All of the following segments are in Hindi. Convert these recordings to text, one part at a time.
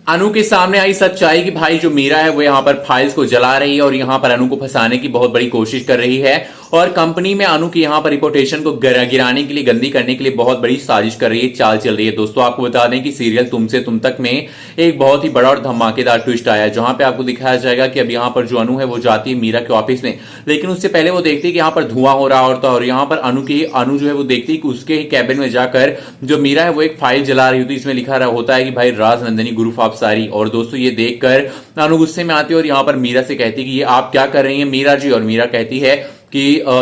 अनु के सामने आई सच्चाई कि भाई जो मीरा है वो यहाँ पर फाइल्स को जला रही है और यहाँ पर अनु को फंसाने की बहुत बड़ी कोशिश कर रही है और कंपनी में अनु की यहाँ पर रिपोर्टेशन को गिराने के लिए, गंदी करने के लिए बहुत बड़ी साजिश कर रही है, चाल चल रही है। दोस्तों आपको बता दें कि सीरियल तुमसे तुम तक में एक बहुत ही बड़ा और धमाकेदार ट्विस्ट आया है, जहां पे आपको दिखाया जाएगा कि अब यहाँ पर जो अनु है वो जाती है मीरा के ऑफिस में, लेकिन उससे पहले वो देखती है कि यहाँ पर धुआं हो रहा होता है और यहाँ पर अनु जो है वो देखती है कि उसके ही कैबिन में जाकर जो मीरा है वो एक फाइल जला रही होती है। इसमें लिखा होता है कि भाई राजनंदिनी ग्रुप ऑफ सारी। और दोस्तों ये देखकर अनु गुस्से में आती है और यहाँ पर मीरा से कहती है कि ये आप क्या कर रही हैं मीरा जी। और मीरा कहती है कि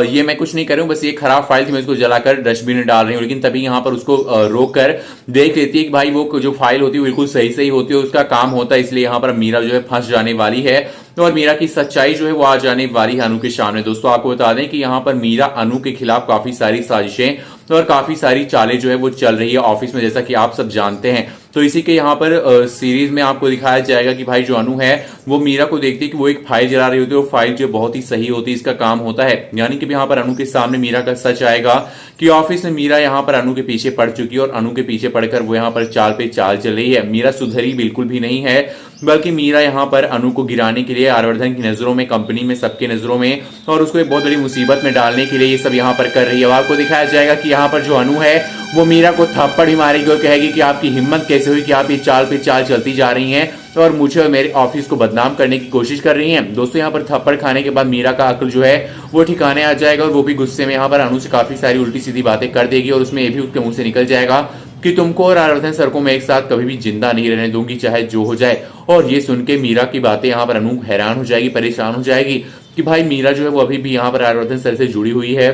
ये मैं कुछ नहीं कर रही हूं, बस ये खराब फाइल थी, मैं इसको जलाकर डस्टबिन में डाल रही हूं। लेकिन तभी यहाँ पर उसको रोक कर देख लेती है कि भाई वो जो फाइल होती है बिल्कुल सही सही होती है, उसका काम होता है। इसलिए यहाँ पर मीरा जो है फंस जाने वाली है और मीरा की सच्चाई जो है वो आ जाने वाली है अनु के सामने। दोस्तों आपको बता दें कि यहाँ पर मीरा अनु के खिलाफ काफी सारी साजिशें और काफी सारी चालें जो है वो चल रही है ऑफिस में, जैसा कि आप सब जानते हैं। तो इसी के यहाँ पर सीरीज में आपको दिखाया जाएगा कि भाई जो अनु है वो मीरा को देखती है कि वो एक फाइल जला रही होती है और फाइल जो बहुत ही सही होती है, इसका काम होता है। यानी कि यहाँ पर अनु के सामने मीरा का सच आएगा कि ऑफिस में मीरा यहाँ पर अनु के पीछे पड़ चुकी है और अनु के पीछे पड़कर वो यहाँ पर चाल पे चाल चल रही है। मीरा सुधरी बिल्कुल भी नहीं है, बल्कि मीरा यहाँ पर अनु को गिराने के लिए आर्यवर्धन की नजरों में, कंपनी में, सबके नजरों में और उसको एक बहुत बड़ी मुसीबत में डालने के लिए ये सब यहाँ पर कर रही है। आपको दिखाया जाएगा कि यहाँ पर जो अनु है वो मीरा को थप्पड़ ही मारेगी और कहेगी कि आपकी हिम्मत कैसे हुई कि आप ये चाल पे चाल चलती जा रही हैं और मुझे और मेरे ऑफिस को बदनाम करने की कोशिश कर रही हैं। दोस्तों यहाँ पर थप्पड़ खाने के बाद मीरा का अक्ल जो है वो ठिकाने आ जाएगा और वो भी गुस्से में यहाँ पर अनु से काफी सारी उल्टी सीधी बातें कर देगी और उसमें ये भी उसके मुंह से निकल जाएगा कि तुमको और आर्यवर्धन सर को मैं एक साथ कभी भी जिंदा नहीं रहने दूंगी, चाहे जो हो जाए। और ये सुन के मीरा की बातें यहाँ पर अनु हैरान हो जाएगी, परेशान हो जाएगी कि भाई मीरा जो है वो अभी भी यहाँ पर आर्यवर्धन सर से जुड़ी हुई है,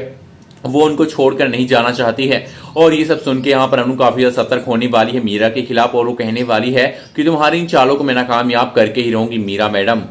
वो उनको छोड़कर नहीं जाना चाहती है। और ये सब सुन के यहाँ पर अनु काफी ज्यादा सतर्क होने वाली है मीरा के खिलाफ और वो कहने वाली है कि तुम्हारी इन चालों को मैं नाकामयाब करके ही रहूंगी मीरा मैडम।